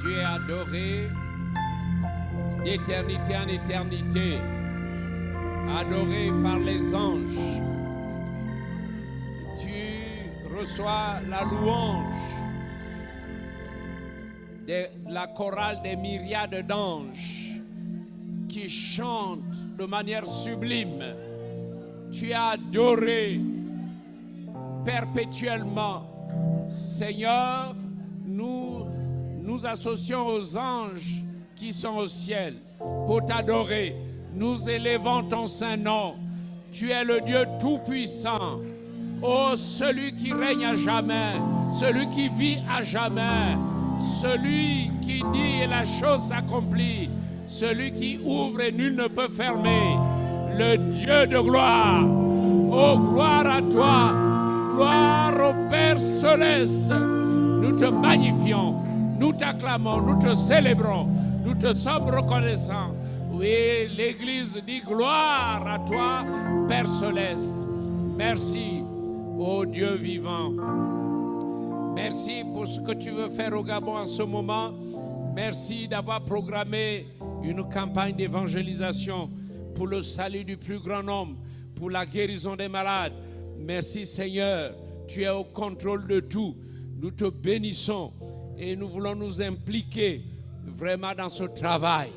Tu es adoré d'éternité en éternité, adoré par les anges. Tu reçois la louange de la chorale des myriades d'anges qui chantent de manière sublime. Tu es adoré perpétuellement. Seigneur, nous associons aux anges qui sont au ciel pour t'adorer. Nous élevons ton saint nom. Tu es le Dieu tout-puissant. Oh, celui qui règne à jamais, celui qui vit à jamais, celui qui dit et la chose s'accomplit, celui qui ouvre et nul ne peut fermer, le Dieu de gloire. Oh, gloire à toi, gloire au Père céleste. Nous te magnifions, nous t'acclamons, nous te célébrons, nous te sommes reconnaissants. Oui, l'Église dit gloire à toi, Père céleste. Merci, ô Dieu vivant. Merci pour ce que tu veux faire au Gabon en ce moment. Merci d'avoir programmé une campagne d'évangélisation pour le salut du plus grand nombre, pour la guérison des malades. Merci Seigneur, tu es au contrôle de tout. Nous te bénissons et nous voulons nous impliquer vraiment dans ce travail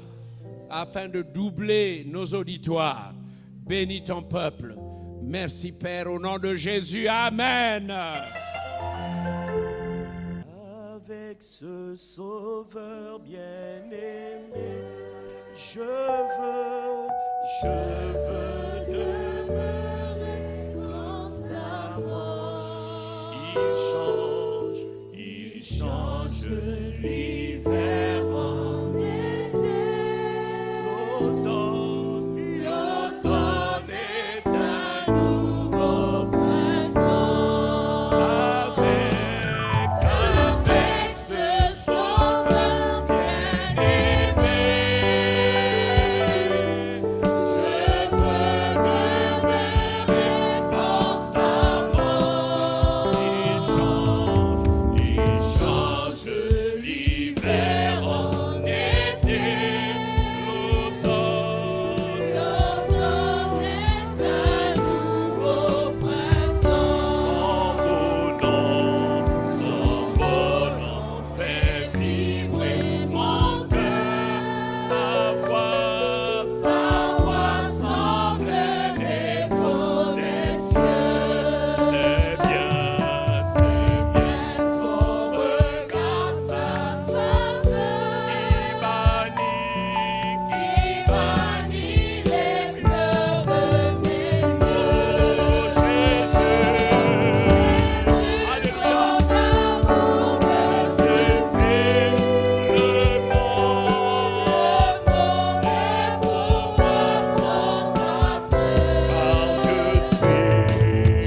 afin de doubler nos auditoires. Bénis ton peuple. Merci Père, au nom de Jésus. Amen. Avec ce sauveur bien-aimé, je veux demeurer constamment. Il change l'hiver en été. L'automne est un nouveau printemps. Avec ce sauveur bien-aimé, je veux demeurer constamment. Il change l'hiver en été. L'automne est un nouveau printemps. Son beau nom fait vibrer mon cœur. Sa voix semble l'écho des cieux. C'est bien son regard, sa faveur qui bannit les pleurs de mes yeux. Jésus, ton amour me suffit. Le monde est pour moi sans attrait.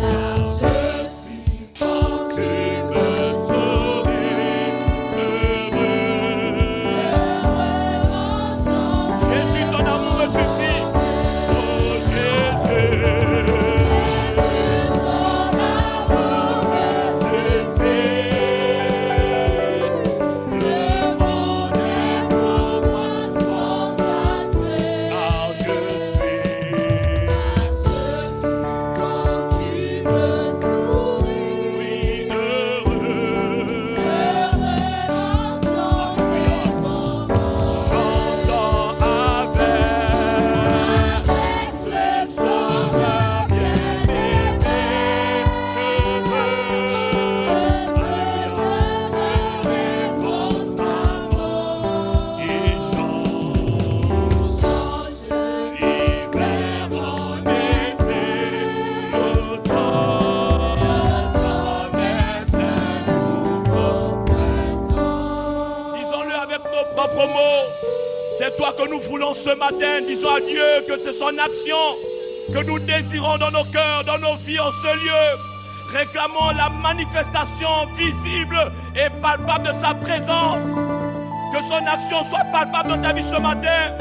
Car je suis quand tu me souris, Jésus, ton amour me suffit. Oh Jésus, ton amour me suffit. Le monde est pour moi sans attrait. Car je suis quand tu me souris, heureux ensemble chantant avec ce sauveur bien-aimé. Je veux demeurer constamment. Il change l'hiver en été. L'automne est un nouveau printemps. Disons-le avec nos propres mots. C'est toi que nous voulons ce matin. Disons à Dieu que c'est son action que nous désirons dans nos cœurs, dans nos vies en ce lieu. Réclamons la manifestation visible et palpable de sa présence. Que son action soit palpable dans ta vie ce matin.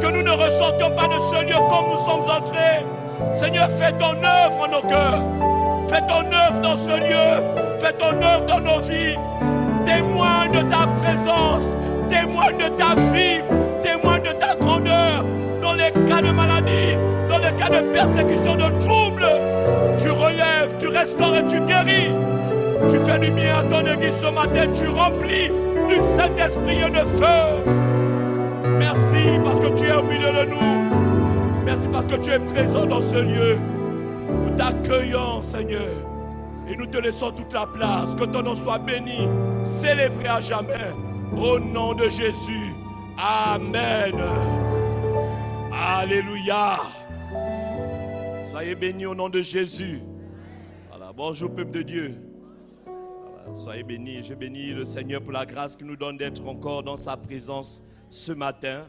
Que nous ne ressortions pas de ce lieu comme nous sommes entrés. Seigneur, fais ton œuvre en nos cœurs. Fais ton œuvre dans ce lieu. Fais ton œuvre dans nos vies. Témoigne de ta présence. témoigne de ta vie, témoigne de ta grandeur. Dans les cas de maladie, dans les cas de persécution, de trouble, tu relèves, tu restaures et tu guéris. Tu fais du bien à ton église ce matin, tu remplis du Saint-Esprit et de feu. Merci parce que tu es au milieu de nous. Merci parce que tu es présent dans ce lieu. Nous t'accueillons, Seigneur. Et nous te laissons toute la place. Que ton nom soit béni, célébré à jamais. Au nom de Jésus. Amen. Alléluia. Soyez bénis au nom de Jésus. Voilà. Bonjour, peuple de Dieu. Voilà. Soyez bénis. Je bénis le Seigneur pour la grâce qu'il nous donne d'être encore dans sa présence ce matin.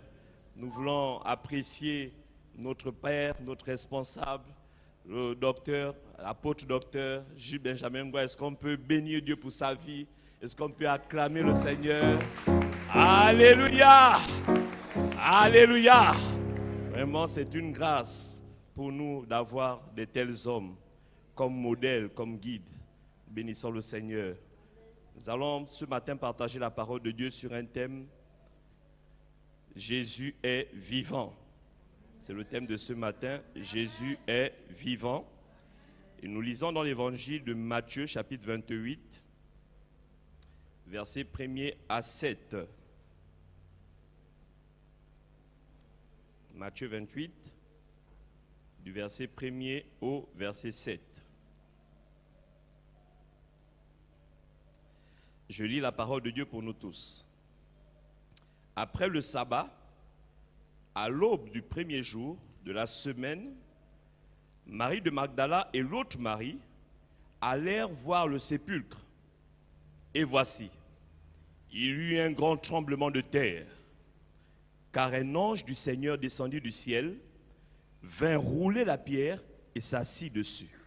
Nous voulons apprécier notre Père, notre responsable, le docteur, l'apôtre docteur Jules Benjamin Ngoy. Est-ce qu'on peut bénir Dieu pour sa vie? Est-ce qu'on peut acclamer le Seigneur? Alléluia! Alléluia! Vraiment, c'est une grâce pour nous d'avoir de tels hommes comme modèle, comme guide. Bénissons le Seigneur. Nous allons ce matin partager la parole de Dieu sur un thème. Jésus est vivant. C'est le thème de ce matin. Jésus est vivant. Et nous lisons dans l'évangile de Matthieu, chapitre 28, versets 1er à 7. Matthieu 28, du verset 1er au verset 7. Je lis la parole de Dieu pour nous tous. Après le sabbat, à l'aube du premier jour de la semaine, Marie de Magdala et l'autre Marie allèrent voir le sépulcre. Et voici, il y eut un grand tremblement de terre, car un ange du Seigneur descendit du ciel, vint rouler la pierre et s'assit dessus.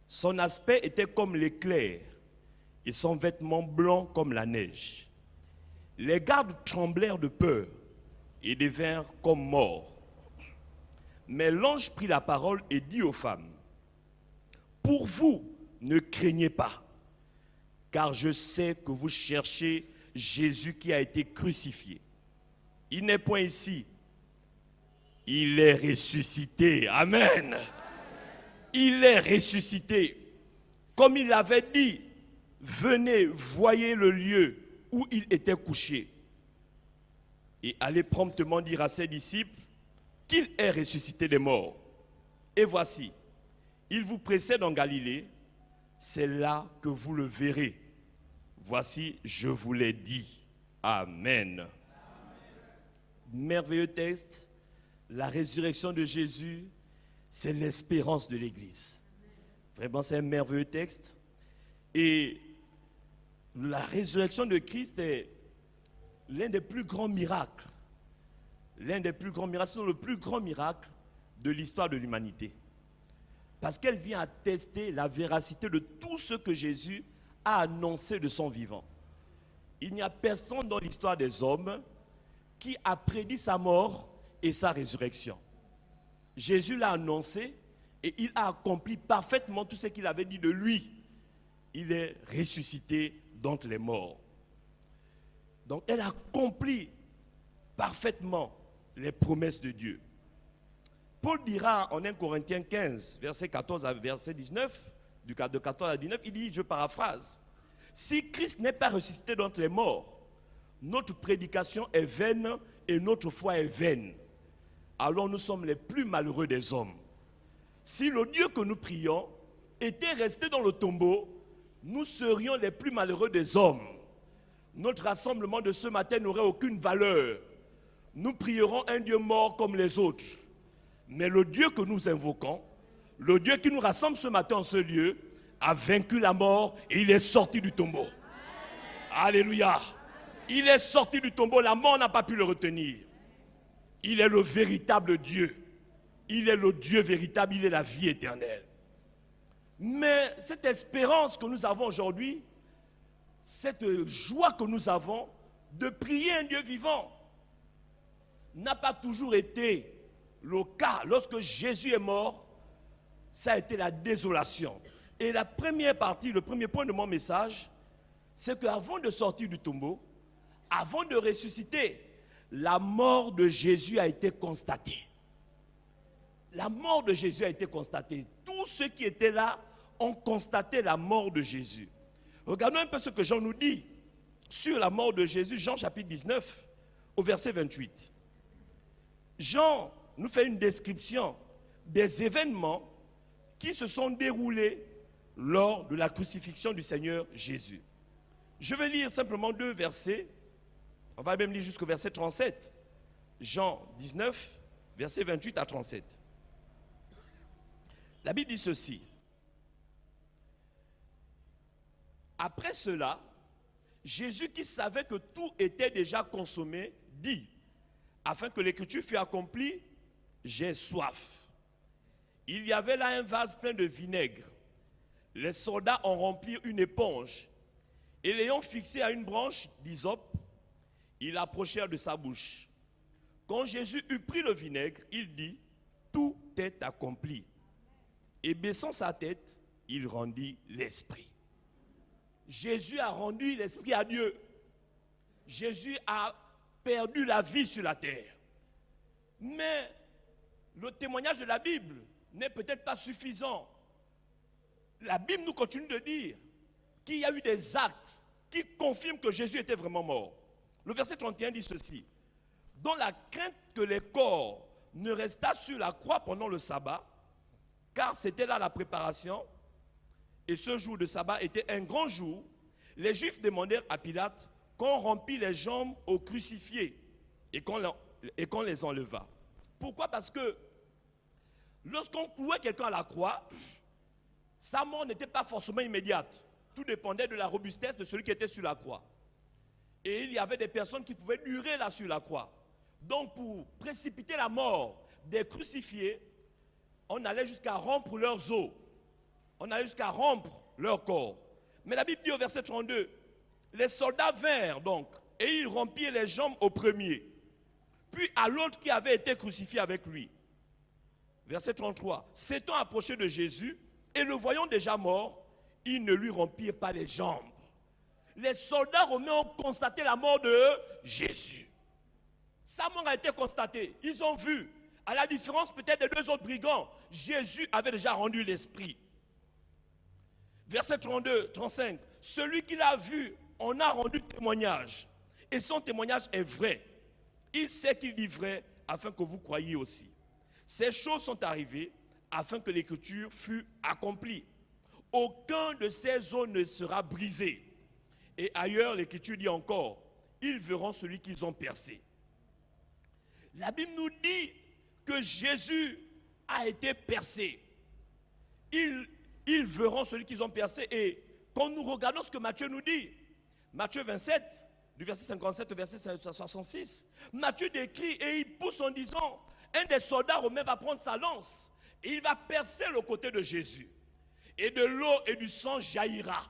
Son aspect était comme l'éclair et son vêtement blanc comme la neige. Les gardes tremblèrent de peur et devinrent comme morts. Mais l'ange prit la parole et dit aux femmes, « Pour vous, ne craignez pas, car je sais que vous cherchez Jésus qui a été crucifié. Il n'est point ici, il est ressuscité. » Amen. Il est ressuscité. Comme il l'avait dit, venez, voyez le lieu où il était couché. Et allez promptement dire à ses disciples qu'il est ressuscité des morts. Et voici, il vous précède en Galilée, c'est là que vous le verrez. Voici, je vous l'ai dit. Amen. Amen. Merveilleux texte, la résurrection de Jésus, c'est l'espérance de l'Église. Vraiment, c'est un merveilleux texte. Et la résurrection de Christ est l'un des plus grands miracles. L'un des plus grands miracles, c'est le plus grand miracle de l'histoire de l'humanité. Parce qu'elle vient attester la véracité de tout ce que Jésus a annoncé de son vivant. Il n'y a personne dans l'histoire des hommes qui a prédit sa mort et sa résurrection. Jésus l'a annoncé et il a accompli parfaitement tout ce qu'il avait dit de lui. Il est ressuscité d'entre les morts. Donc elle accomplit parfaitement les promesses de Dieu. Paul dira en 1 Corinthiens 15, verset 14 à verset 19, de 14 à 19, il dit, je paraphrase, « Si Christ n'est pas ressuscité d'entre les morts, notre prédication est vaine et notre foi est vaine. Alors nous sommes les plus malheureux des hommes. Si le Dieu que nous prions était resté dans le tombeau, nous serions les plus malheureux des hommes. Notre rassemblement de ce matin n'aurait aucune valeur. Nous prierons un Dieu mort comme les autres. Mais le Dieu que nous invoquons, le Dieu qui nous rassemble ce matin en ce lieu, a vaincu la mort et il est sorti du tombeau. Alléluia. Il est sorti du tombeau, la mort n'a pas pu le retenir. Il est le véritable Dieu. Il est le Dieu véritable, il est la vie éternelle. Mais cette espérance que nous avons aujourd'hui, cette joie que nous avons de prier un Dieu vivant, n'a pas toujours été le cas. Lorsque Jésus est mort, ça a été la désolation. Et la première partie, le premier point de mon message, c'est qu'avant de sortir du tombeau, avant de ressusciter, la mort de Jésus a été constatée. La mort de Jésus a été constatée. Tous ceux qui étaient là ont constaté la mort de Jésus. Regardons un peu ce que Jean nous dit sur la mort de Jésus, Jean chapitre 19, au verset 28. Jean nous fait une description des événements qui se sont déroulés lors de la crucifixion du Seigneur Jésus. Je vais lire simplement 2 versets. On va même lire jusqu'au verset 37. Jean 19, verset 28 à 37. La Bible dit ceci. Après cela, Jésus, qui savait que tout était déjà consommé, dit, afin que l'écriture fût accomplie, j'ai soif. Il y avait là un vase plein de vinaigre. Les soldats en remplirent une éponge et l'ayant fixé à une branche d'hysope, ils l'approchèrent de sa bouche. Quand Jésus eut pris le vinaigre, il dit, tout est accompli. Et baissant sa tête, il rendit l'esprit. Jésus a rendu l'esprit à Dieu. Jésus a perdu la vie sur la terre. Mais le témoignage de la Bible n'est peut-être pas suffisant. La Bible nous continue de dire qu'il y a eu des actes qui confirment que Jésus était vraiment mort. Le verset 31 dit ceci. Dans la crainte que les corps ne restassent sur la croix pendant le sabbat, car c'était là la préparation, et ce jour de sabbat était un grand jour, les Juifs demandèrent à Pilate qu'on remplît les jambes aux crucifiés et qu'on les enleva. Pourquoi? Parce que lorsqu'on clouait quelqu'un à la croix, sa mort n'était pas forcément immédiate. Tout dépendait de la robustesse de celui qui était sur la croix. Et il y avait des personnes qui pouvaient durer là sur la croix. Donc pour précipiter la mort des crucifiés, on allait jusqu'à rompre leurs os. On allait jusqu'à rompre leur corps. Mais la Bible dit au verset 32, les soldats vinrent donc, et ils rompirent les jambes au premier, puis à l'autre qui avait été crucifié avec lui. Verset 33, s'étant approché de Jésus, et le voyant déjà mort, ils ne lui rompirent pas les jambes. Les soldats romains ont constaté la mort de Jésus. Sa mort a été constatée. Ils ont vu, à la différence peut-être des 2 autres brigands, Jésus avait déjà rendu l'esprit. Verset 32, 35. Celui qui l'a vu en a rendu témoignage. Et son témoignage est vrai. Il sait qu'il dit vrai afin que vous croyiez aussi. Ces choses sont arrivées afin que l'écriture fût accomplie. Aucun de ces os ne sera brisé. Et ailleurs, l'écriture dit encore, ils verront celui qu'ils ont percé. La Bible nous dit que Jésus a été percé. Ils verront celui qu'ils ont percé. Et quand nous regardons ce que Matthieu nous dit, Matthieu 27, du verset 57 au verset 66, Matthieu décrit et il pousse en disant, un des soldats romains va prendre sa lance et il va percer le côté de Jésus. Et de l'eau et du sang jaillira.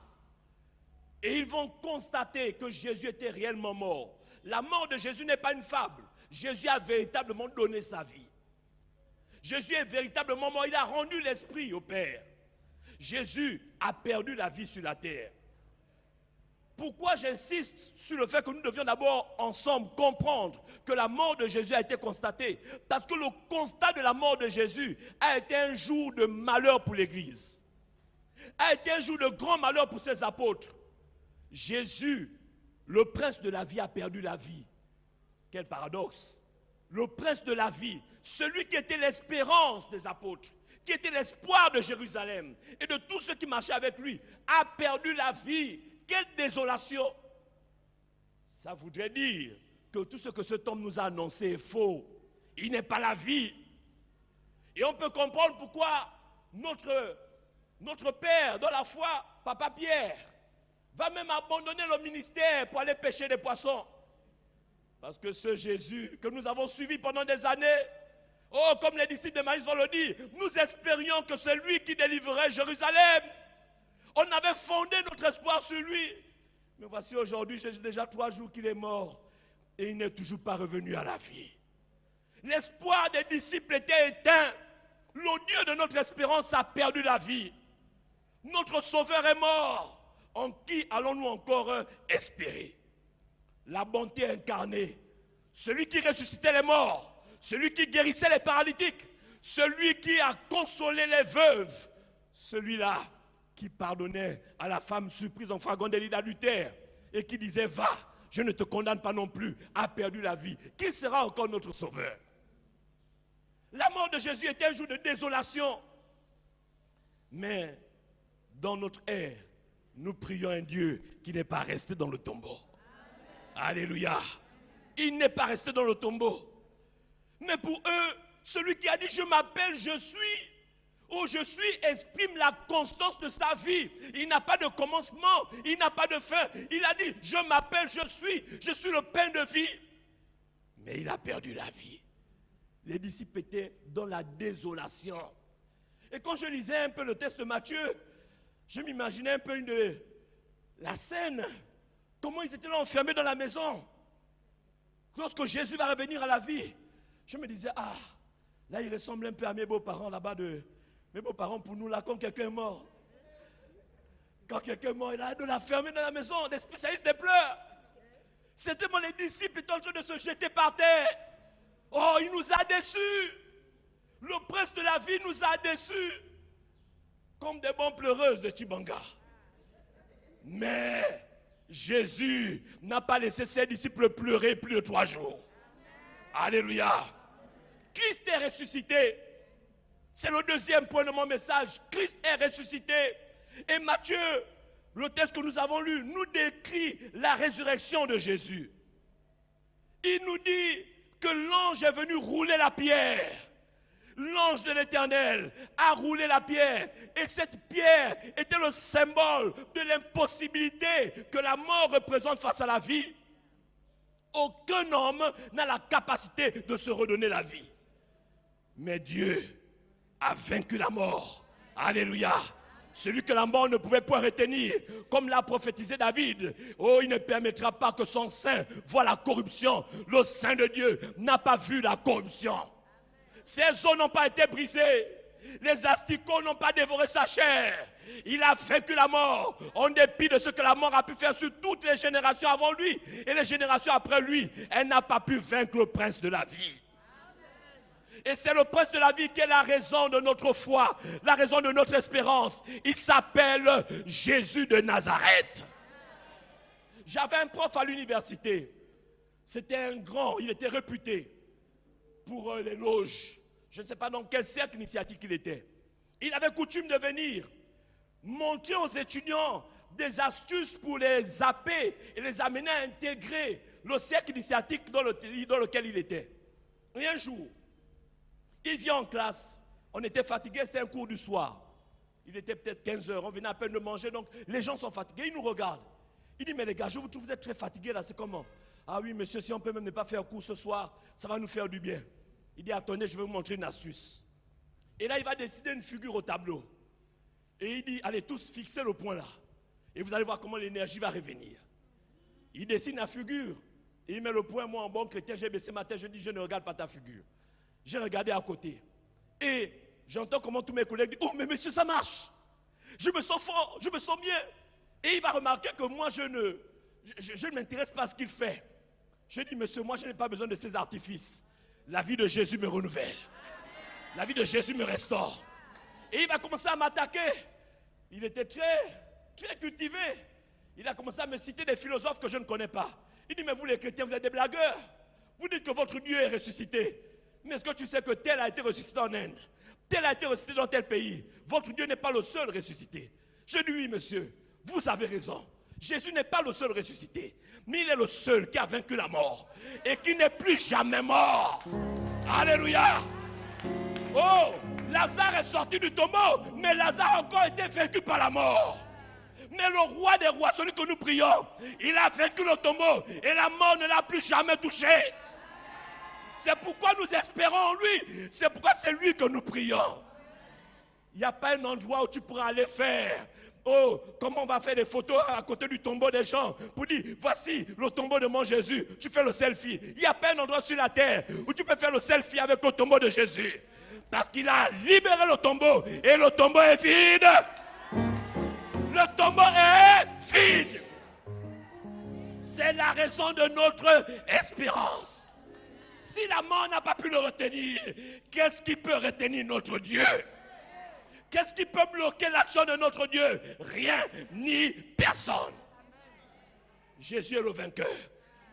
Et ils vont constater que Jésus était réellement mort. La mort de Jésus n'est pas une fable. Jésus a véritablement donné sa vie. Jésus est véritablement mort. Il a rendu l'esprit au Père. Jésus a perdu la vie sur la terre. Pourquoi j'insiste sur le fait que nous devions d'abord ensemble comprendre que la mort de Jésus a été constatée? Parce que le constat de la mort de Jésus a été un jour de malheur pour l'Église. A été un jour de grand malheur pour ses apôtres. Jésus, le prince de la vie, a perdu la vie. Quel paradoxe. Le prince de la vie, celui qui était l'espérance des apôtres, qui était l'espoir de Jérusalem et de tous ceux qui marchaient avec lui, a perdu la vie. Quelle désolation! Ça voudrait dire que tout ce que cet homme nous a annoncé est faux. Il n'est pas la vie. Et on peut comprendre pourquoi notre père dans la foi, Papa Pierre, va même abandonner le ministère pour aller pêcher des poissons. Parce que ce Jésus que nous avons suivi pendant des années, oh, comme les disciples de Maïs vont le dire, nous espérions que c'est lui qui délivrerait Jérusalem. On avait fondé notre espoir sur lui. Mais voici aujourd'hui, j'ai déjà 3 jours qu'il est mort. Et il n'est toujours pas revenu à la vie. L'espoir des disciples était éteint. Le Dieu de notre espérance a perdu la vie. Notre Sauveur est mort. En qui allons-nous encore espérer? la bonté incarnée, celui qui ressuscitait les morts, celui qui guérissait les paralytiques, celui qui a consolé les veuves, celui-là qui pardonnait à la femme surprise en flagrant délit d'adultère et qui disait « Va, je ne te condamne pas non plus », a perdu la vie. Qui sera encore notre sauveur? La mort de Jésus était un jour de désolation. Mais dans notre ère, nous prions un Dieu qui n'est pas resté dans le tombeau. Alléluia. Il n'est pas resté dans le tombeau. Mais pour eux, celui qui a dit « Je m'appelle, je suis », ou « Je suis » exprime la constance de sa vie. Il n'a pas de commencement, il n'a pas de fin. Il a dit « Je m'appelle, je suis le pain de vie ». Mais il a perdu la vie. Les disciples étaient dans la désolation. Et quand je lisais un peu le texte de Matthieu, je m'imaginais un peu la scène, comment ils étaient là enfermés dans la maison. Lorsque Jésus va revenir à la vie, je me disais, ah, là il ressemble un peu à mes beaux-parents là-bas, mes beaux-parents pour nous là, quand quelqu'un est mort. Quand quelqu'un est mort, il a de la fermer dans la maison, des spécialistes des pleurs. C'était moi, les disciples étaient en train de se jeter par terre. Oh, il nous a déçus. Le prince de la vie nous a déçus. Comme des bons pleureuses de Chibanga. Mais Jésus n'a pas laissé ses disciples pleurer plus de 3 jours. Alléluia. Christ est ressuscité. C'est le deuxième point de mon message. Christ est ressuscité. Et Matthieu, le texte que nous avons lu, nous décrit la résurrection de Jésus. Il nous dit que l'ange est venu rouler la pierre. L'ange de l'Éternel a roulé la pierre. Et cette pierre était le symbole de l'impossibilité que la mort représente face à la vie. Aucun homme n'a la capacité de se redonner la vie. Mais Dieu a vaincu la mort. Alléluia. Celui que la mort ne pouvait point retenir, comme l'a prophétisé David. Oh, il ne permettra pas que son sein voie la corruption. Le sein de Dieu n'a pas vu la corruption. Ses os n'ont pas été brisés. Les asticots n'ont pas dévoré sa chair. Il a vaincu la mort, en dépit de ce que la mort a pu faire sur toutes les générations avant lui. Et les générations après lui, elle n'a pas pu vaincre le prince de la vie. Et c'est le prince de la vie qui est la raison de notre foi, la raison de notre espérance. Il s'appelle Jésus de Nazareth. J'avais un prof à l'université. C'était un grand, il était réputé pour les loges. Je ne sais pas dans quel cercle initiatique il était. Il avait coutume de venir montrer aux étudiants des astuces pour les zapper et les amener à intégrer le cercle initiatique dans lequel il était. Et un jour, il vient en classe, on était fatigués, c'était un cours du soir. Il était peut-être 15 heures, on venait à peine de manger, donc les gens sont fatigués, ils nous regardent. Il dit, mais les gars, je vous trouve, vous êtes très fatigués là, c'est comment? Ah oui, monsieur, si on peut même ne pas faire cours ce soir, ça va nous faire du bien. Il dit, attendez, je vais vous montrer une astuce. Et là, il va dessiner une figure au tableau. Et il dit, allez tous fixer le point là. Et vous allez voir comment l'énergie va revenir. Il dessine la figure, et il met le point, moi en bon chrétien, j'ai baissé ma tête, je dis, je ne regarde pas ta figure. J'ai regardé à côté. Et j'entends comment tous mes collègues disent, oh mais monsieur, ça marche. Je me sens fort, je me sens bien. Et il va remarquer que moi, je ne m'intéresse pas à ce qu'il fait. Je dis, monsieur, moi, je n'ai pas besoin de ces artifices. La vie de Jésus me renouvelle. La vie de Jésus me restaure. Et il va commencer à m'attaquer. Il était très cultivé. Il a commencé à me citer des philosophes que je ne connais pas. Il dit, mais vous les chrétiens, vous êtes des blagueurs. Vous dites que votre Dieu est ressuscité. Mais est-ce que tu sais que tel a été ressuscité en Inde? Tel a été ressuscité dans tel pays. Votre Dieu n'est pas le seul ressuscité. Je dis oui, monsieur, vous avez raison. Jésus n'est pas le seul ressuscité, mais il est le seul qui a vaincu la mort et qui n'est plus jamais mort. Alléluia. Oh, Lazare est sorti du tombeau, mais Lazare a encore été vaincu par la mort. Mais le roi des rois, celui que nous prions, il a vaincu le tombeau et la mort ne l'a plus jamais touché. C'est pourquoi nous espérons en lui. C'est pourquoi c'est lui que nous prions. Il n'y a pas un endroit où tu pourras aller faire. Oh, comment on va faire des photos à côté du tombeau des gens pour dire, voici le tombeau de mon Jésus. Tu fais le selfie. Il n'y a pas un endroit sur la terre où tu peux faire le selfie avec le tombeau de Jésus. Parce qu'il a libéré le tombeau et le tombeau est vide. Le tombeau est vide. C'est la raison de notre espérance. Si la mort n'a pas pu le retenir, qu'est-ce qui peut retenir notre Dieu? Qu'est-ce qui peut bloquer l'action de notre Dieu? Rien ni personne. Jésus est le vainqueur.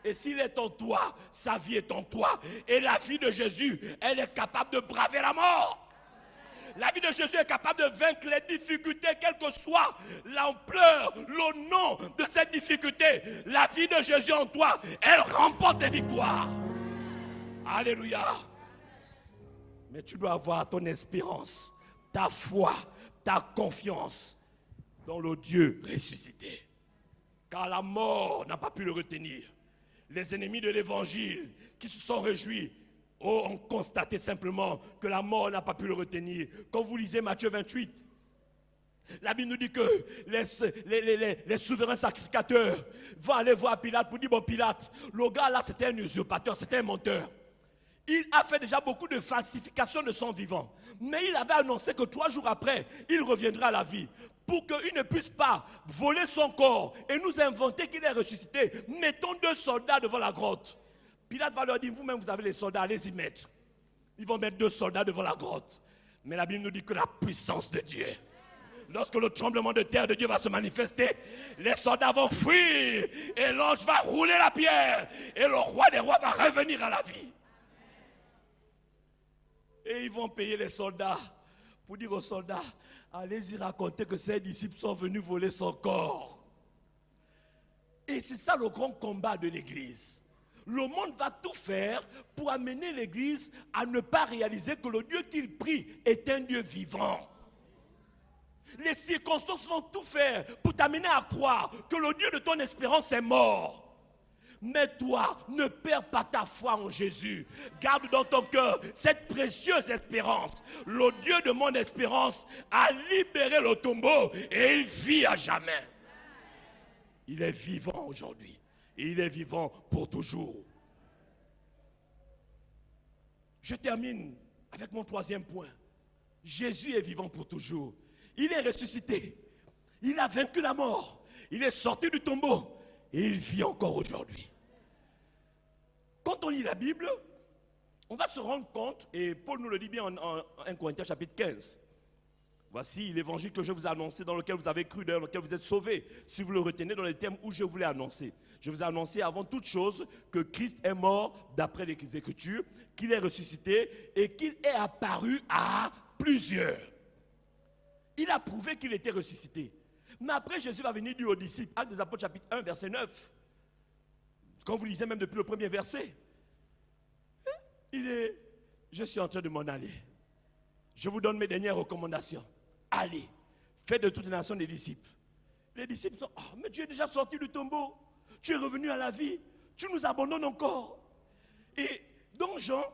Et s'il est en toi, sa vie est en toi. Et la vie de Jésus, elle est capable de braver la mort. La vie de Jésus est capable de vaincre les difficultés, quelle que soit l'ampleur, le nom de cette difficulté. La vie de Jésus en toi, elle remporte des victoires. Alléluia. Mais tu dois avoir ton espérance, ta foi, ta confiance dans le Dieu ressuscité. Car la mort n'a pas pu le retenir. Les ennemis de l'évangile qui se sont réjouis ont constaté simplement que la mort n'a pas pu le retenir. Quand vous lisez Matthieu 28, la Bible nous dit que les souverains sacrificateurs vont aller voir Pilate pour dire, bon Pilate, le gars là c'était un usurpateur, c'était un menteur. Il a fait déjà beaucoup de falsifications de son vivant. Mais il avait annoncé que 3 jours après, il reviendra à la vie. Pour qu'il ne puisse pas voler son corps et nous inventer qu'il est ressuscité, mettons 2 soldats devant la grotte. Pilate va leur dire, vous-même vous avez les soldats, allez-y mettre. Ils vont mettre 2 soldats devant la grotte. Mais la Bible nous dit que la puissance de Dieu, lorsque le tremblement de terre de Dieu va se manifester, les soldats vont fuir et l'ange va rouler la pierre et le roi des rois va revenir à la vie. Et ils vont payer les soldats pour dire aux soldats, allez-y raconter que ses disciples sont venus voler son corps. Et c'est ça le grand combat de l'Église. Le monde va tout faire pour amener l'Église à ne pas réaliser que le Dieu qu'il prie est un Dieu vivant. Les circonstances vont tout faire pour t'amener à croire que le Dieu de ton espérance est mort. Mais toi, ne perds pas ta foi en Jésus. Garde dans ton cœur cette précieuse espérance. Le Dieu de mon espérance a libéré le tombeau et il vit à jamais. Il est vivant aujourd'hui. Et il est vivant pour toujours. Je termine avec mon 3e point. Jésus est vivant pour toujours. Il est ressuscité. Il a vaincu la mort. Il est sorti du tombeau. Et il vit encore aujourd'hui. Quand on lit la Bible, on va se rendre compte, et Paul nous le dit bien en 1 Corinthiens chapitre 15. Voici l'évangile que je vous ai annoncé, dans lequel vous avez cru, dans lequel vous êtes sauvés, si vous le retenez dans les termes où je vous l'ai annoncé. Je vous ai annoncé avant toute chose que Christ est mort d'après les Écritures, qu'il est ressuscité et qu'il est apparu à plusieurs. Il a prouvé qu'il était ressuscité. Mais après, Jésus va venir dire aux disciples, Actes des Apôtres chapitre 1, verset 9. Quand vous lisez même depuis le premier verset, je suis en train de m'en aller. Je vous donne mes dernières recommandations. Allez, faites de toutes les nations des disciples. Les disciples sont, mais tu es déjà sorti du tombeau. Tu es revenu à la vie. Tu nous abandonnes encore. Et donc Jean,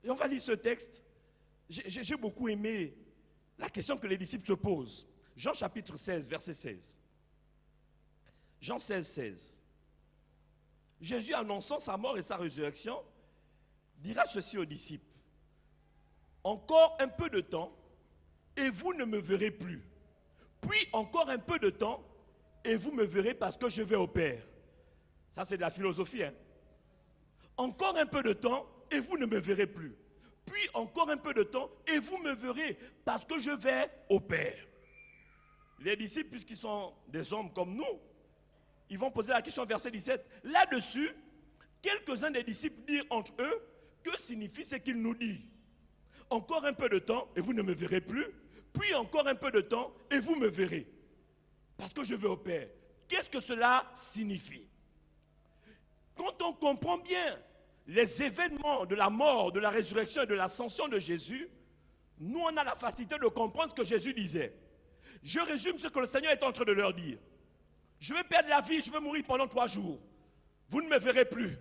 et on va lire ce texte, j'ai beaucoup aimé la question que les disciples se posent. Jean chapitre 16, verset 16. Jean 16, 16. Jésus, annonçant sa mort et sa résurrection, dira ceci aux disciples. Encore un peu de temps, et vous ne me verrez plus. Puis encore un peu de temps, et vous me verrez parce que je vais au Père. Ça, c'est de la philosophie. Encore un peu de temps, et vous ne me verrez plus. Puis encore un peu de temps, et vous me verrez parce que je vais au Père. Les disciples, puisqu'ils sont des hommes comme nous, ils vont poser la question, verset 17. Là-dessus, quelques-uns des disciples dirent entre eux, que signifie ce qu'il nous dit? Encore un peu de temps, et vous ne me verrez plus. Puis encore un peu de temps, et vous me verrez. Parce que je vais au Père. Qu'est-ce que cela signifie? Quand on comprend bien les événements de la mort, de la résurrection et de l'ascension de Jésus, nous on a la facilité de comprendre ce que Jésus disait. Je résume ce que le Seigneur est en train de leur dire. Je vais perdre la vie, je vais mourir pendant 3 jours. Vous ne me verrez plus.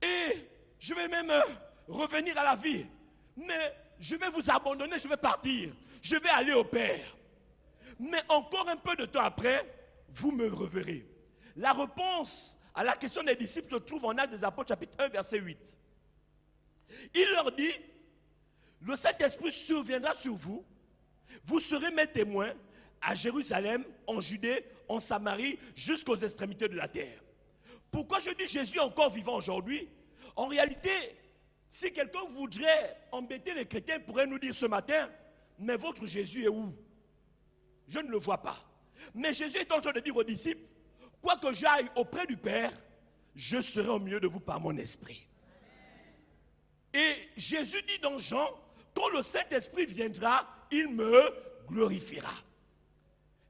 Et je vais même revenir à la vie. Mais je vais vous abandonner, je vais partir. Je vais aller au Père. Mais encore un peu de temps après, vous me reverrez. La réponse à la question des disciples se trouve en Actes des Apôtres, chapitre 1, verset 8. Il leur dit, le Saint-Esprit surviendra sur vous, vous serez mes témoins à Jérusalem, en Judée, en Samarie jusqu'aux extrémités de la terre. Pourquoi je dis Jésus est encore vivant aujourd'hui? En réalité, si quelqu'un voudrait embêter les chrétiens, il pourrait nous dire ce matin, mais votre Jésus est où? Je ne le vois pas. Mais Jésus est en train de dire aux disciples, quoi que j'aille auprès du Père, je serai au milieu de vous par mon esprit. Et Jésus dit dans Jean, quand le Saint-Esprit viendra, il me glorifiera.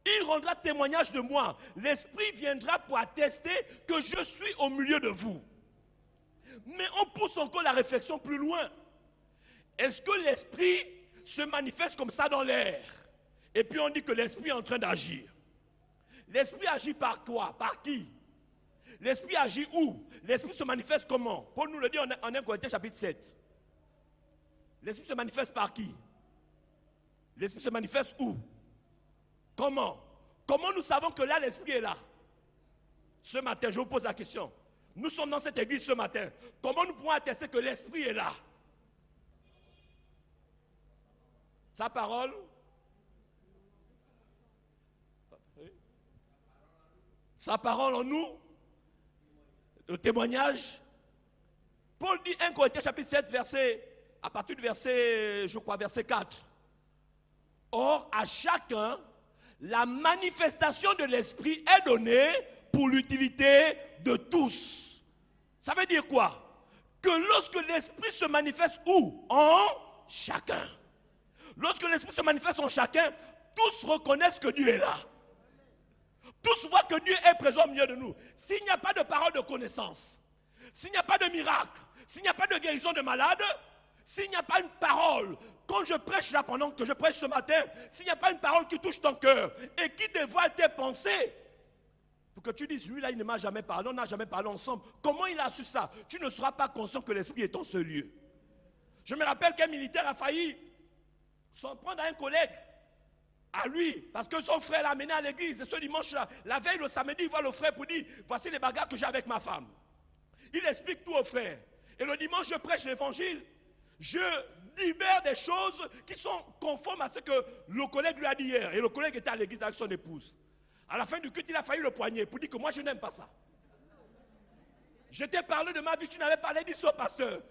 Il rendra témoignage de moi. L'Esprit viendra pour attester que je suis au milieu de vous. Mais on pousse encore la réflexion plus loin. Est-ce que l'Esprit se manifeste comme ça dans l'air? Et puis on dit que l'Esprit est en train d'agir. L'Esprit agit par quoi? Par qui? L'Esprit agit où? L'Esprit se manifeste comment? Paul nous le dit en 1 Corinthiens chapitre 7. L'Esprit se manifeste par qui? L'Esprit se manifeste où? Comment? Comment nous savons que là, l'Esprit est là? Ce matin, je vous pose la question. Nous sommes dans cette église ce matin. Comment nous pouvons attester que l'Esprit est là? Sa parole? Sa parole en nous? Le témoignage? Paul dit 1 Corinthiens chapitre 7, à partir du verset 4. Or, à chacun, la manifestation de l'Esprit est donnée pour l'utilité de tous. Ça veut dire quoi? Que lorsque l'Esprit se manifeste où? En chacun. Lorsque l'Esprit se manifeste en chacun, tous reconnaissent que Dieu est là. Tous voient que Dieu est présent au milieu de nous. S'il n'y a pas de parole de connaissance, s'il n'y a pas de miracle, s'il n'y a pas de guérison de malades, s'il n'y a pas une parole, quand je prêche là, pendant que je prêche ce matin, s'il n'y a pas une parole qui touche ton cœur et qui dévoile tes pensées, pour que tu dises, lui là, il ne m'a jamais parlé, on n'a jamais parlé ensemble. Comment il a su ça? Tu ne seras pas conscient que l'Esprit est en ce lieu. Je me rappelle qu'un militaire a failli s'en prendre à un collègue, à lui, parce que son frère l'a amené à l'église. Et ce dimanche-là, la veille, le samedi, il voit le frère pour dire, voici les bagarres que j'ai avec ma femme. Il explique tout au frère. Et le dimanche, je prêche l'évangile. Je libère des choses qui sont conformes à ce que le collègue lui a dit hier. Et le collègue était à l'église avec son épouse. À la fin du culte, il a failli le poigner pour dire que moi, je n'aime pas ça. Je t'ai parlé de ma vie, tu n'avais pas dit ça au pasteur.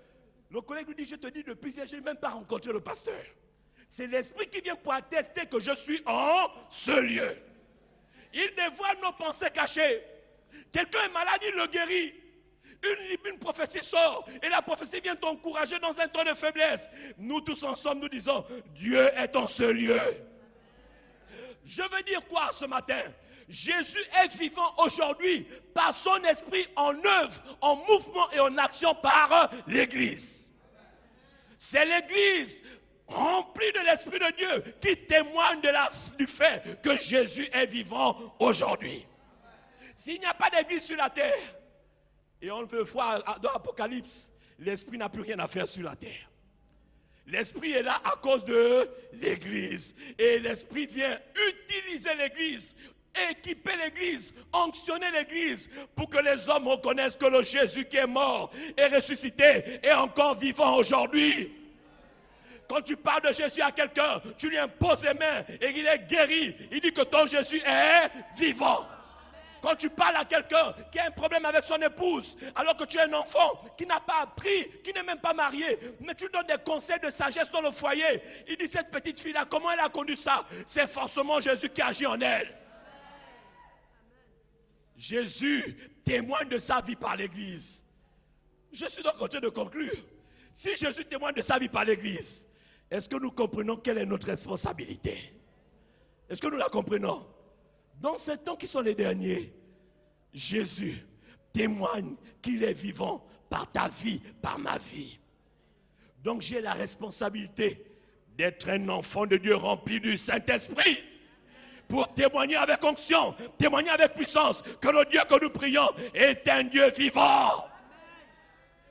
Le collègue lui dit, je te dis depuis hier, je n'ai même pas rencontré le pasteur. C'est l'Esprit qui vient pour attester que je suis en ce lieu. Il dévoile nos pensées cachées. Quelqu'un est malade, il le guérit. Une prophétie sort et la prophétie vient t'encourager dans un temps de faiblesse. Nous tous ensemble, nous disons, Dieu est en ce lieu. Je veux dire quoi ce matin? Jésus est vivant aujourd'hui par son esprit en œuvre, en mouvement et en action par l'Église. C'est l'Église remplie de l'Esprit de Dieu qui témoigne du fait que Jésus est vivant aujourd'hui. S'il n'y a pas d'Église sur la terre, et on le voit dans l'Apocalypse, l'Esprit n'a plus rien à faire sur la terre. L'Esprit est là à cause de l'Église. Et l'Esprit vient utiliser l'Église, équiper l'Église, onctionner l'Église pour que les hommes reconnaissent que le Jésus qui est mort et ressuscité est encore vivant aujourd'hui. Quand tu parles de Jésus à quelqu'un, tu lui imposes les mains et il est guéri. Il dit que ton Jésus est vivant. Quand tu parles à quelqu'un qui a un problème avec son épouse, alors que tu es un enfant qui n'a pas appris, qui n'est même pas marié, mais tu donnes des conseils de sagesse dans le foyer, il dit cette petite fille-là, comment elle a conduit ça? C'est forcément Jésus qui agit en elle. Jésus témoigne de sa vie par l'Église. Je suis donc en train de conclure. Si Jésus témoigne de sa vie par l'Église, est-ce que nous comprenons quelle est notre responsabilité? Est-ce que nous la comprenons? Dans ces temps qui sont les derniers, Jésus témoigne qu'il est vivant par ta vie, par ma vie. Donc j'ai la responsabilité d'être un enfant de Dieu rempli du Saint-Esprit pour témoigner avec onction, témoigner avec puissance que le Dieu que nous prions est un Dieu vivant.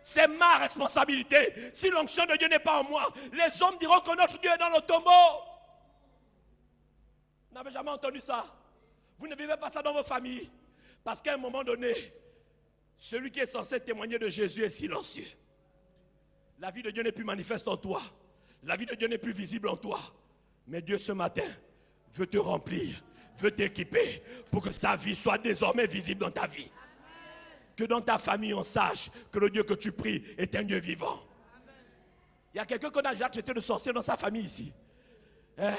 C'est ma responsabilité. Si l'onction de Dieu n'est pas en moi, les hommes diront que notre Dieu est dans le tombeau. Vous n'avez jamais entendu ça? Vous ne vivez pas ça dans vos familles. Parce qu'à un moment donné, celui qui est censé témoigner de Jésus est silencieux. La vie de Dieu n'est plus manifeste en toi. La vie de Dieu n'est plus visible en toi. Mais Dieu ce matin veut te remplir, veut t'équiper pour que sa vie soit désormais visible dans ta vie. Que dans ta famille, on sache que le Dieu que tu pries est un Dieu vivant. Il y a quelqu'un qui a déjà traité de sorcier dans sa famille ici. Hein?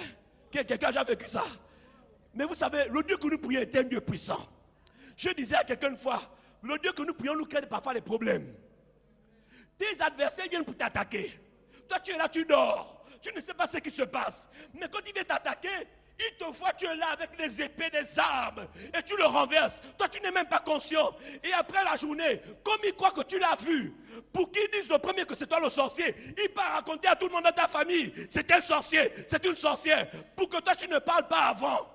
Quelqu'un a déjà vécu ça. Mais vous savez, le Dieu que nous prions est un Dieu puissant. Je disais à quelqu'un une fois, le Dieu que nous prions nous crée parfois des problèmes. Tes adversaires viennent pour t'attaquer. Toi, tu es là, tu dors. Tu ne sais pas ce qui se passe. Mais quand il vient t'attaquer, il te voit, tu es là avec des épées, des armes, et tu le renverses. Toi, tu n'es même pas conscient. Et après la journée, comme il croit que tu l'as vu, pour qu'il dise le premier que c'est toi le sorcier, il part raconter à tout le monde dans ta famille, c'est un sorcier, c'est une sorcière, pour que toi, tu ne parles pas avant.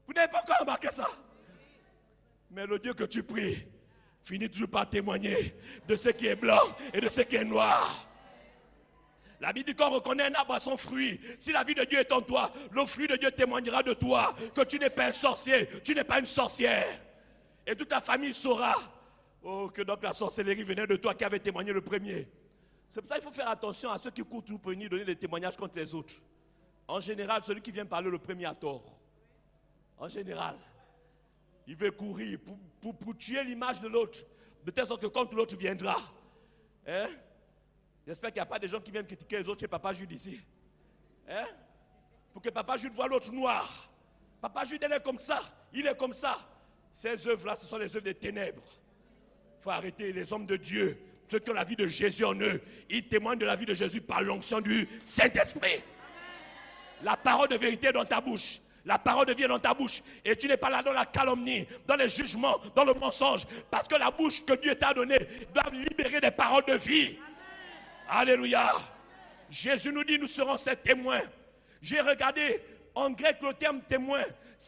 Vous n'avez pas encore remarqué ça? Mais le Dieu que tu pries finit toujours par témoigner de ce qui est blanc et de ce qui est noir. La Bible dit qu'on reconnaît un arbre à son fruit. Si la vie de Dieu est en toi, le fruit de Dieu témoignera de toi que tu n'es pas un sorcier, tu n'es pas une sorcière. Et toute ta famille saura que donc la sorcellerie venait de toi qui avait témoigné le premier. C'est pour ça qu'il faut faire attention à ceux qui courent tout pour venir donner des témoignages contre les autres. En général, celui qui vient parler le premier a tort. En général, il veut courir pour tuer l'image de l'autre, de telle sorte que quand l'autre viendra, hein? J'espère qu'il n'y a pas de gens qui viennent critiquer les autres chez Papa Jude ici. Hein? Pour que Papa Jude voit l'autre noir. Papa Jude, il est comme ça. Il est comme ça. Ces œuvres-là, ce sont les œuvres des ténèbres. Il faut arrêter les hommes de Dieu. Ceux qui ont la vie de Jésus en eux. Ils témoignent de la vie de Jésus par l'onction du Saint-Esprit. La parole de vérité est dans ta bouche. La parole de vie est dans ta bouche. Et tu n'es pas là dans la calomnie, dans les jugements, dans le mensonge. Parce que la bouche que Dieu t'a donnée doit libérer des paroles de vie. Alléluia. Jésus nous dit, nous serons ses témoins. J'ai regardé en grec le terme témoin.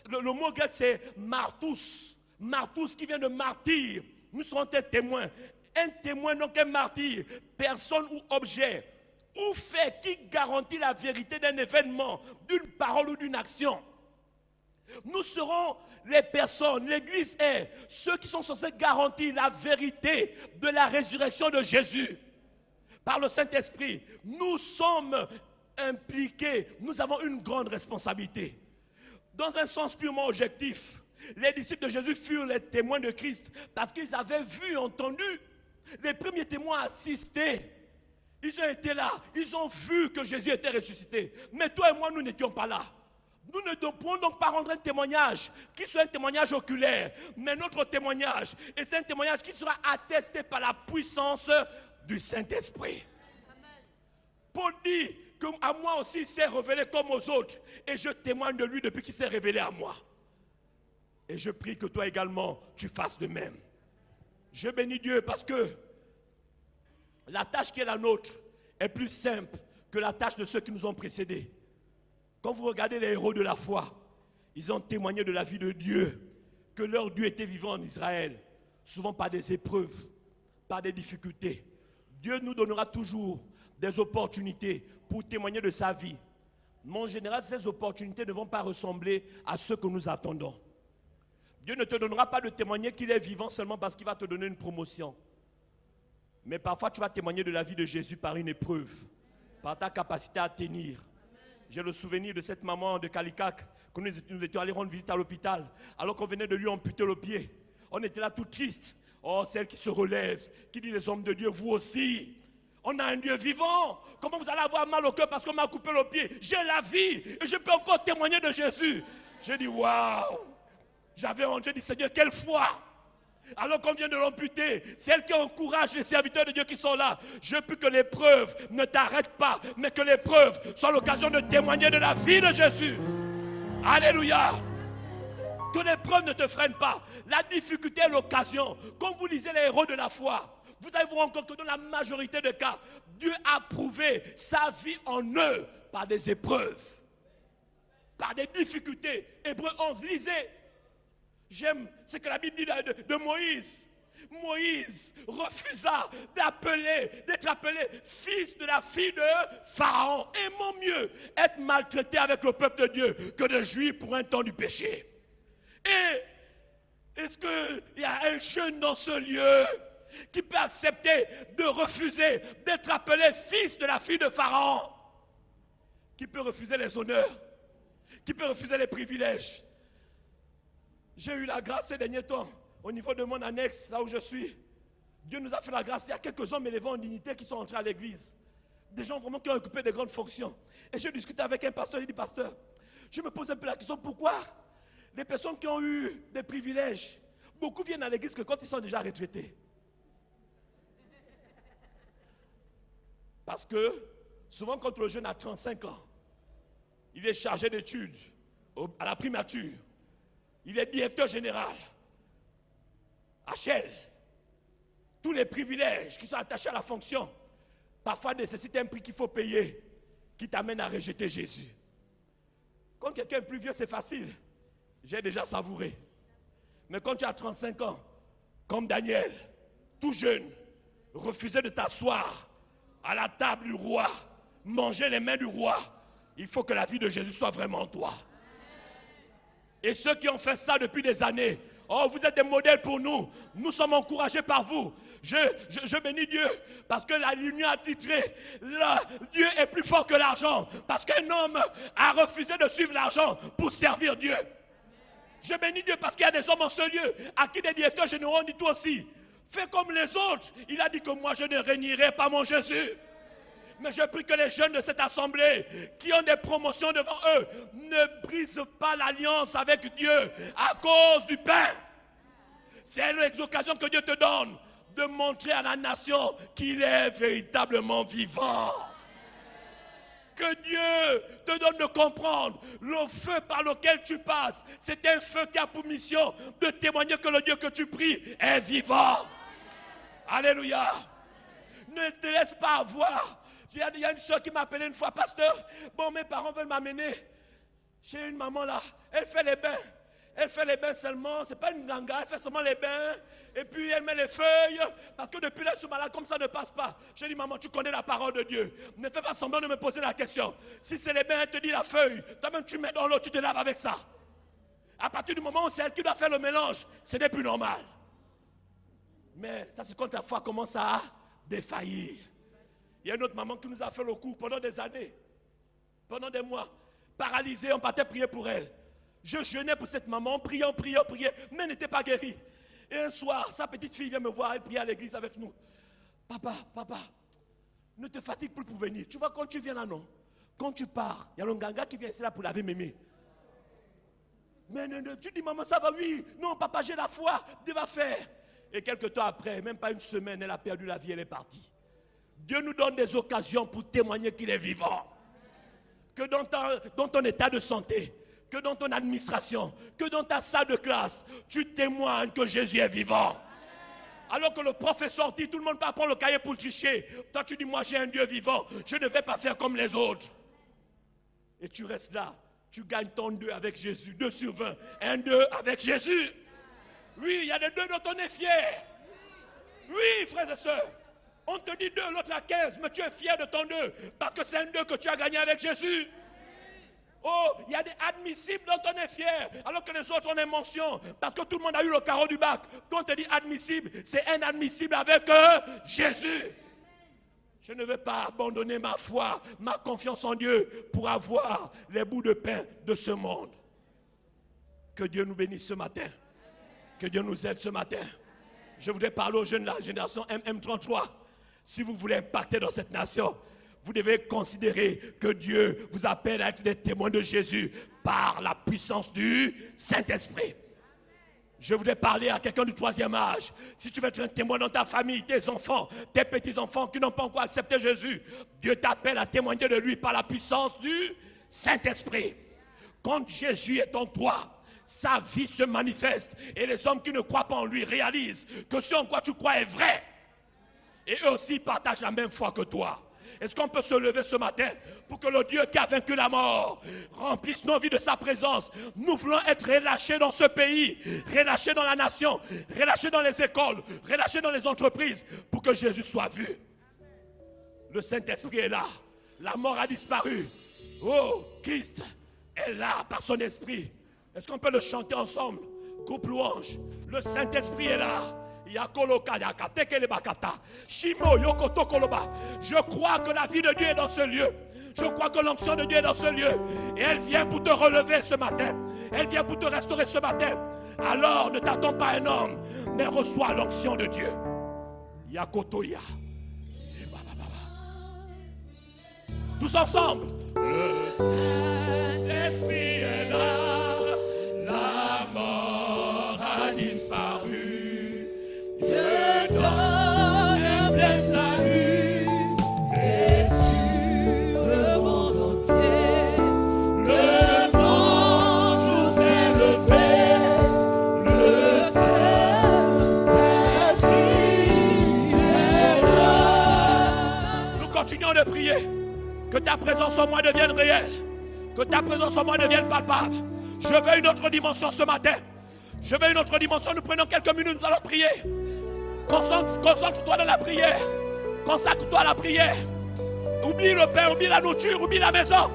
Le mot grec c'est martous. Martous qui vient de martyr. Nous serons tes témoins. Un témoin, donc un martyr. Personne ou objet ou fait qui garantit la vérité d'un événement, d'une parole ou d'une action. Nous serons les personnes, l'Église est ceux qui sont censés garantir la vérité de la résurrection de Jésus. Par le Saint-Esprit, nous sommes impliqués, nous avons une grande responsabilité. Dans un sens purement objectif, les disciples de Jésus furent les témoins de Christ parce qu'ils avaient vu, entendu, les premiers témoins assister. Ils ont été là, ils ont vu que Jésus était ressuscité. Mais toi et moi, nous n'étions pas là. Nous ne devons donc pas rendre un témoignage qui soit un témoignage oculaire, mais notre témoignage, et c'est un témoignage qui sera attesté par la puissance du Saint-Esprit. Paul dit qu'à moi aussi il s'est révélé comme aux autres, et je témoigne de lui depuis qu'il s'est révélé à moi. Et je prie que toi également tu fasses de même. Je bénis Dieu parce que la tâche qui est la nôtre est plus simple que la tâche de ceux qui nous ont précédés. Quand vous regardez les héros de la foi, ils ont témoigné de la vie de Dieu, que leur Dieu était vivant en Israël, souvent par des épreuves, par des difficultés. Dieu nous donnera toujours des opportunités pour témoigner de sa vie. Mais en général, ces opportunités ne vont pas ressembler à ce que nous attendons. Dieu ne te donnera pas de témoigner qu'il est vivant seulement parce qu'il va te donner une promotion. Mais parfois, tu vas témoigner de la vie de Jésus par une épreuve, par ta capacité à tenir. J'ai le souvenir de cette maman de Calicac, que nous étions allés rendre visite à l'hôpital, alors qu'on venait de lui amputer le pied. On était là tout triste. Oh, celle qui se relève, qui dit les hommes de Dieu, vous aussi. On a un Dieu vivant. Comment vous allez avoir mal au cœur parce qu'on m'a coupé le pied? J'ai la vie et je peux encore témoigner de Jésus. J'ai dit, waouh. J'avais honte, j'ai dit, Seigneur, quelle foi. Alors qu'on vient de l'amputer, celle qui encourage les serviteurs de Dieu qui sont là. Je prie que l'épreuve ne t'arrête pas, mais que l'épreuve soit l'occasion de témoigner de la vie de Jésus. Alléluia. Que l'épreuve ne te freine pas. La difficulté est l'occasion. Quand vous lisez les héros de la foi, vous allez vous rendre compte que dans la majorité des cas, Dieu a prouvé sa vie en eux par des épreuves, par des difficultés. Hébreux 11, lisez. J'aime ce que la Bible dit de Moïse. Moïse refusa d'être appelé fils de la fille de Pharaon. Aimons mieux être maltraité avec le peuple de Dieu que de jouir pour un temps du péché. Et est-ce qu'il y a un jeune dans ce lieu qui peut accepter de refuser d'être appelé fils de la fille de Pharaon? Qui peut refuser les honneurs? Qui peut refuser les privilèges? J'ai eu la grâce ces derniers temps, au niveau de mon annexe, là où je suis. Dieu nous a fait la grâce. Il y a quelques hommes élevés en dignité qui sont entrés à l'église. Des gens vraiment qui ont occupé de grandes fonctions. Et je discutais avec un pasteur, il dit, pasteur, je me pose un peu la question, pourquoi les personnes qui ont eu des privilèges, beaucoup viennent à l'église que quand ils sont déjà retraités. Parce que souvent quand le jeune a 35 ans, il est chargé d'études à la primature. Il est directeur général. HL. Tous les privilèges qui sont attachés à la fonction, parfois nécessitent un prix qu'il faut payer, qui t'amène à rejeter Jésus. Quand quelqu'un est plus vieux, c'est facile. J'ai déjà savouré. Mais quand tu as 35 ans, comme Daniel, tout jeune, refuser de t'asseoir à la table du roi, manger les mains du roi, il faut que la vie de Jésus soit vraiment en toi. Et ceux qui ont fait ça depuis des années, oh, vous êtes des modèles pour nous. Nous sommes encouragés par vous. Je bénis Dieu parce que la Lumière a titré, Dieu est plus fort que l'argent. Parce qu'un homme a refusé de suivre l'argent pour servir Dieu. Je bénis Dieu parce qu'il y a des hommes en ce lieu à qui des directeurs généraux ont dit toi aussi, fais comme les autres. Il a dit que moi je ne régnerai pas mon Jésus. Mais je prie que les jeunes de cette assemblée qui ont des promotions devant eux ne brisent pas l'alliance avec Dieu à cause du pain. C'est l'occasion que Dieu te donne de montrer à la nation qu'il est véritablement vivant. Que Dieu te donne de comprendre le feu par lequel tu passes. C'est un feu qui a pour mission de témoigner que le Dieu que tu pries est vivant. Alléluia. Ne te laisse pas avoir. Il y a une soeur qui m'a appelé une fois, pasteur, bon, mes parents veulent m'amener chez une maman là, elle fait les bains. Elle fait les bains seulement, c'est pas une ganga, elle fait seulement les bains, et puis elle met les feuilles, parce que depuis là, je suis malade, comme ça ne passe pas. Je dis, maman, tu connais la parole de Dieu, ne fais pas semblant de me poser la question. Si c'est les bains, elle te dit la feuille, toi-même tu mets dans l'eau, tu te laves avec ça. À partir du moment où c'est elle qui doit faire le mélange, ce n'est plus normal. Mais ça, c'est quand la foi commence à défaillir. Il y a une autre maman qui nous a fait le coup pendant des années, pendant des mois, paralysée, on partait prier pour elle. Je jeûnais pour cette maman, priant, mais elle n'était pas guérie. Et un soir, sa petite fille vient me voir, elle prie à l'église avec nous. Papa, ne te fatigue plus pour venir. Tu vois, quand tu viens là, non, quand tu pars, il y a le ganga qui vient ici là pour laver mémé. Mais tu dis, maman, ça va, oui. Non, papa, j'ai la foi, Dieu va faire. Et quelques temps après, même pas une semaine, elle a perdu la vie, elle est partie. Dieu nous donne des occasions pour témoigner qu'il est vivant. Que dans ton état de santé, que dans ton administration, que dans ta salle de classe, tu témoignes que Jésus est vivant. Alors que le prof est sorti, tout le monde part prendre le cahier pour tricher. Toi tu dis, moi j'ai un Dieu vivant, je ne vais pas faire comme les autres. Et tu restes là, tu gagnes ton 2 avec Jésus, 2 sur 20, un 2 avec Jésus. Oui, il y a des 2 dont on est fier. Oui, frères et sœurs. On te dit 2, l'autre a 15, mais tu es fier de ton 2, parce que c'est un 2 que tu as gagné avec Jésus. Oh, il y a des admissibles dont on est fier, alors que les autres on est mention, parce que tout le monde a eu le carreau du bac. Quand on te dit admissible, c'est inadmissible avec Jésus. Je ne veux pas abandonner ma foi, ma confiance en Dieu pour avoir les bouts de pain de ce monde. Que Dieu nous bénisse ce matin. Que Dieu nous aide ce matin. Je voudrais parler aux jeunes de la génération MM33. Si vous voulez impacter dans cette nation, vous devez considérer que Dieu vous appelle à être des témoins de Jésus par la puissance du Saint-Esprit. Je voudrais parler à quelqu'un du 3e âge. Si tu veux être un témoin dans ta famille, tes enfants, tes petits-enfants qui n'ont pas encore accepté Jésus, Dieu t'appelle à témoigner de lui par la puissance du Saint-Esprit. Quand Jésus est en toi, sa vie se manifeste et les hommes qui ne croient pas en lui réalisent que ce en quoi tu crois est vrai. Et eux aussi partagent la même foi que toi. Est-ce qu'on peut se lever ce matin pour que le Dieu qui a vaincu la mort remplisse nos vies de sa présence? Nous voulons être relâchés dans ce pays, relâchés dans la nation, relâchés dans les écoles, relâchés dans les entreprises pour que Jésus soit vu. Le Saint-Esprit est là. La mort a disparu. Oh, Christ est là par son esprit. Est-ce qu'on peut le chanter ensemble? Groupe louange. Le Saint-Esprit est là. Je crois que la vie de Dieu est dans ce lieu. Je crois que l'onction de Dieu est dans ce lieu. Et elle vient pour te relever ce matin. Elle vient pour te restaurer ce matin. alors ne t'attends pas à un homme, mais reçois l'onction de Dieu. Yakotoya. Tous ensemble. Le Saint-Esprit est là, la mort a disparu. Dieu donne un plein salut, et sur le monde entier, le ange s'est levé, le Saint-Esprit est là. Nous continuons de prier. Que ta présence en moi devienne réelle. Que ta présence en moi devienne palpable. Je veux une autre dimension ce matin. Je veux une autre dimension. Nous prenons quelques minutes, nous allons prier. Concentre-toi dans la prière. Consacre-toi à la prière. Oublie le pain, oublie la nourriture, oublie la maison.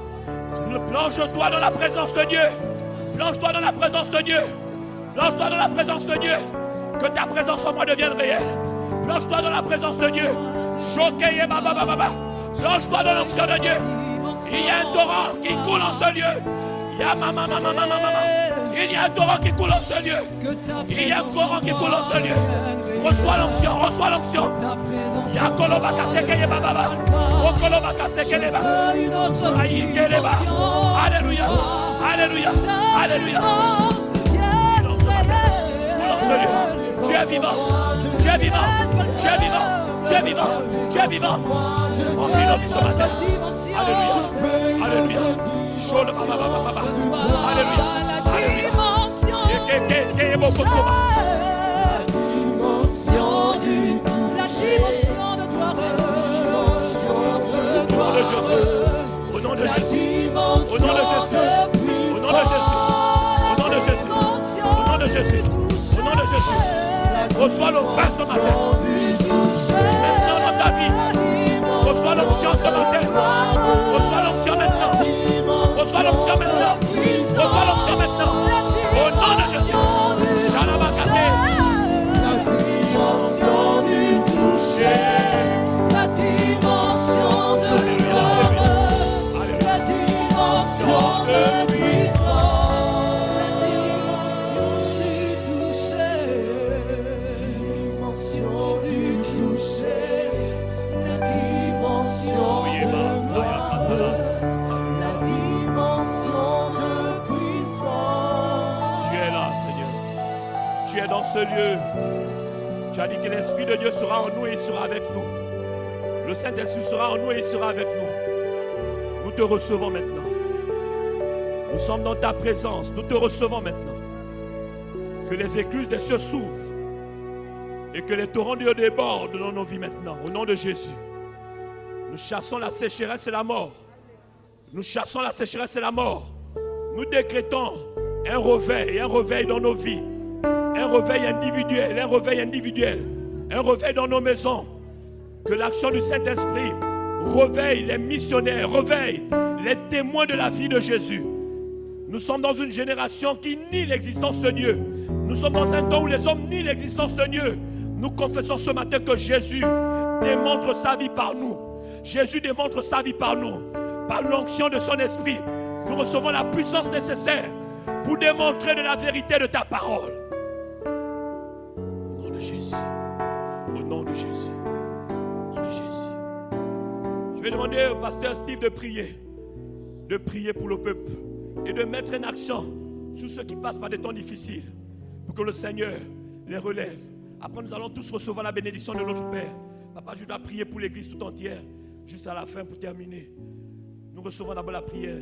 Plonge-toi dans la présence de Dieu. Plonge-toi dans la présence de Dieu. Plonge-toi dans la présence de Dieu. Que ta présence en moi devienne réelle. Plonge-toi dans la présence de Dieu. Choquez, baba. Plonge-toi dans l'onction de Dieu. Il y a un torrent qui coule en ce lieu. Il y a Il y a un torrent qui coule en ce lieu. Il y a un torrent qui coule en ce lieu. Reçois l'onction, reçois l'onction. Il y a Kolobaka Sekeye Baba. Kolobaka Sekeye Baba. Alléluia. Alléluia. Alléluia. Tu es vivant. Tu es vivant. Tu es vivant. Tu es vivant. Tu es vivant. Remplis nos vies ce matin. Alléluia. Alléluia. Alléluia. Alléluia. La dimension de gloire. Au nom de Jésus. Au nom de Jésus. Au nom de Jésus. Au nom de Jésus. Au nom de Jésus. Au nom de Jésus. Reçois le pain ce matin. Maintenant dans ta vie. Reçois l'onction ce matin. Reçois l'onction maintenant. Reçois l'onction maintenant. Reçois l'onction maintenant. Au nom de Jésus. Shalabakate. La dimension du toucher. La dimension de gloire. La dimension de puissance. La dimension du toucher. La dimension de puissance. Tu es là, Seigneur. Tu es dans ce lieu. Tu as dit que l'Esprit de Dieu sera en nous et il sera avec nous. Le Saint-Esprit sera en nous et il sera avec nous. Nous te recevons maintenant. Nous sommes dans ta présence. Nous te recevons maintenant. Que les écluses des cieux s'ouvrent et que les torrents de Dieu débordent dans nos vies maintenant. Au nom de Jésus. Nous chassons la sécheresse et la mort. Nous chassons la sécheresse et la mort. Nous décrétons un réveil dans nos vies. Un réveil individuel, un réveil dans nos maisons. Que l'action du Saint-Esprit réveille les missionnaires, réveille les témoins de la vie de Jésus. Nous sommes dans une génération qui nie l'existence de Dieu. Nous sommes dans un temps où les hommes nient l'existence de Dieu. Nous confessons ce matin que Jésus démontre sa vie par nous. Jésus démontre sa vie par nous. Par l'onction de son esprit, nous recevons la puissance nécessaire pour démontrer de la vérité de ta parole. Au nom de Jésus. Au nom de Jésus. Au nom de Jésus. Je vais demander au pasteur Steve de prier pour le peuple et de mettre en action sur ceux qui passent par des temps difficiles pour que le Seigneur les relève. Après, nous allons tous recevoir la bénédiction de notre Père. Papa, je dois prier pour l'église tout entière, juste à la fin pour terminer. Nous recevons d'abord la prière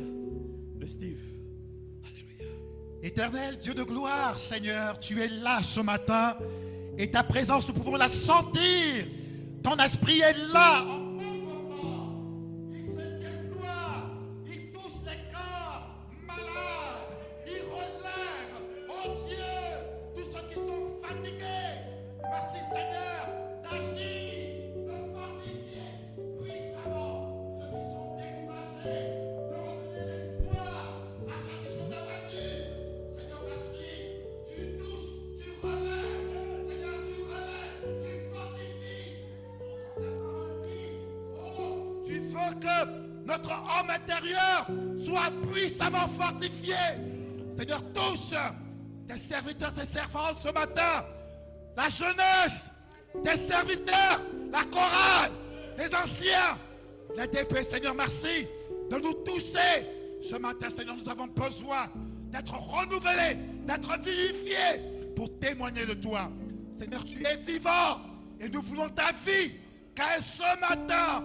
de Steve. Alléluia. Éternel Dieu de gloire, Seigneur, tu es là ce matin et ta présence, nous pouvons la sentir. Ton esprit est là. Il s'inquiète gloire, il touche les cœurs malades, il relève, oh Dieu, tous ceux qui sont fatigués. Merci Seigneur d'agir, de fortifier puissamment ceux qui sont découragés, de redonner l'espoir à ceux qui sont abattus. Seigneur, merci, tu touches, tu relèves, Seigneur, tu relèves, tu fortifies. Oh, tu veux que notre homme intérieur soit puissamment fortifié. Seigneur, touche tes serviteurs, tes servantes ce matin, la jeunesse, tes serviteurs, la chorale, les anciens, les DP, Seigneur, merci de nous toucher. Ce matin, Seigneur, nous avons besoin d'être renouvelés, d'être vivifiés pour témoigner de toi. Seigneur, tu es vivant et nous voulons ta vie. Car ce matin,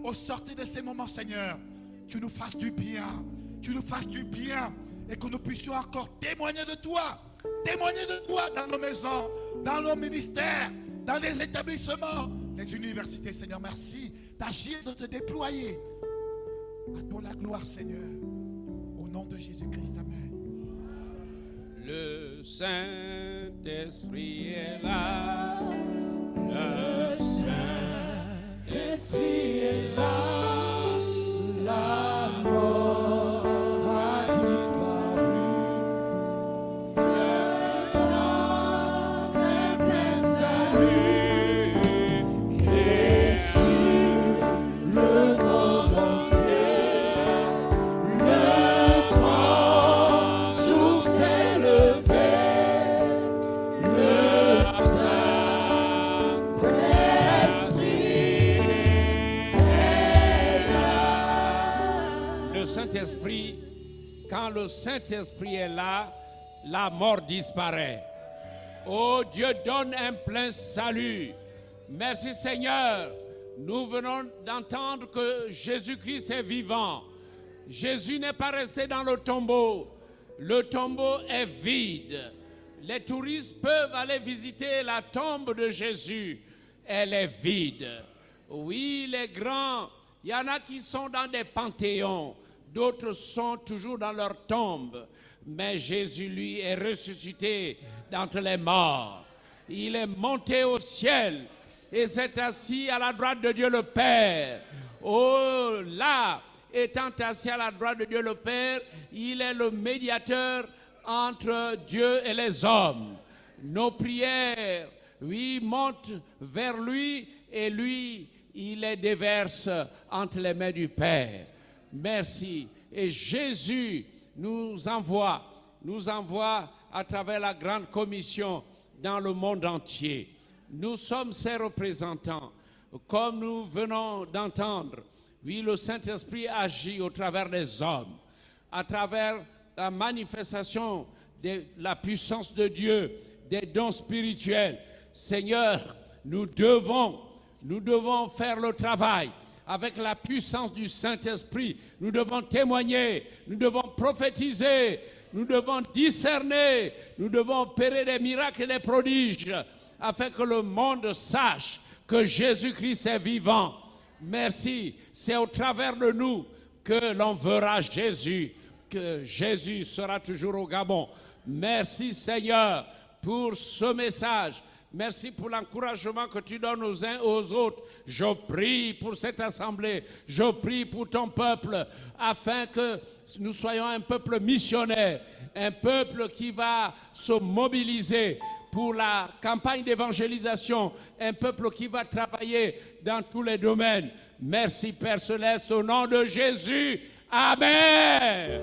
au sortir de ces moments, Seigneur, tu nous fasses du bien. Tu nous fasses du bien et que nous puissions encore témoigner de toi. Témoigner de toi dans nos maisons, dans nos ministères, dans les établissements, les universités. Seigneur, merci d'agir, de te déployer. À toi la gloire, Seigneur. Au nom de Jésus-Christ, amen. Le Saint-Esprit est là. Le Saint-Esprit est là. La mort a disparu. Dieu donne un plein salut. Et sur le monde entier, le grand jour s'est levé. Le Saint-Esprit, quand le Saint-Esprit est là, la mort disparaît. Oh, Dieu donne un plein salut. Merci Seigneur. Nous venons d'entendre que Jésus-Christ est vivant. Jésus n'est pas resté dans le tombeau. Le tombeau est vide. Les touristes peuvent aller visiter la tombe de Jésus. Elle est vide. Oui, les grands, il y en a qui sont dans des panthéons. D'autres sont toujours dans leur tombe. Mais Jésus, lui, est ressuscité d'entre les morts. Il est monté au ciel et s'est assis à la droite de Dieu le Père. Oh, là, étant assis à la droite de Dieu le Père, il est le médiateur entre Dieu et les hommes. Nos prières, oui, montent vers lui et lui, il les déverse entre les mains du Père. Merci. Et Jésus nous envoie à travers la grande commission dans le monde entier. Nous sommes ses représentants. Comme nous venons d'entendre, oui, le Saint-Esprit agit au travers des hommes, à travers la manifestation de la puissance de Dieu, des dons spirituels. Seigneur, nous devons faire le travail. Avec la puissance du Saint-Esprit, nous devons témoigner, nous devons prophétiser, nous devons discerner, nous devons opérer des miracles et des prodiges, afin que le monde sache que Jésus-Christ est vivant. Merci, c'est au travers de nous que l'on verra Jésus, que Jésus sera toujours au Gabon. Merci Seigneur pour ce message. Merci pour l'encouragement que tu donnes aux uns aux autres. Je prie pour cette assemblée. Je prie pour ton peuple afin que nous soyons un peuple missionnaire, un peuple qui va se mobiliser pour la campagne d'évangélisation, un peuple qui va travailler dans tous les domaines. Merci Père Céleste, au nom de Jésus. Amen.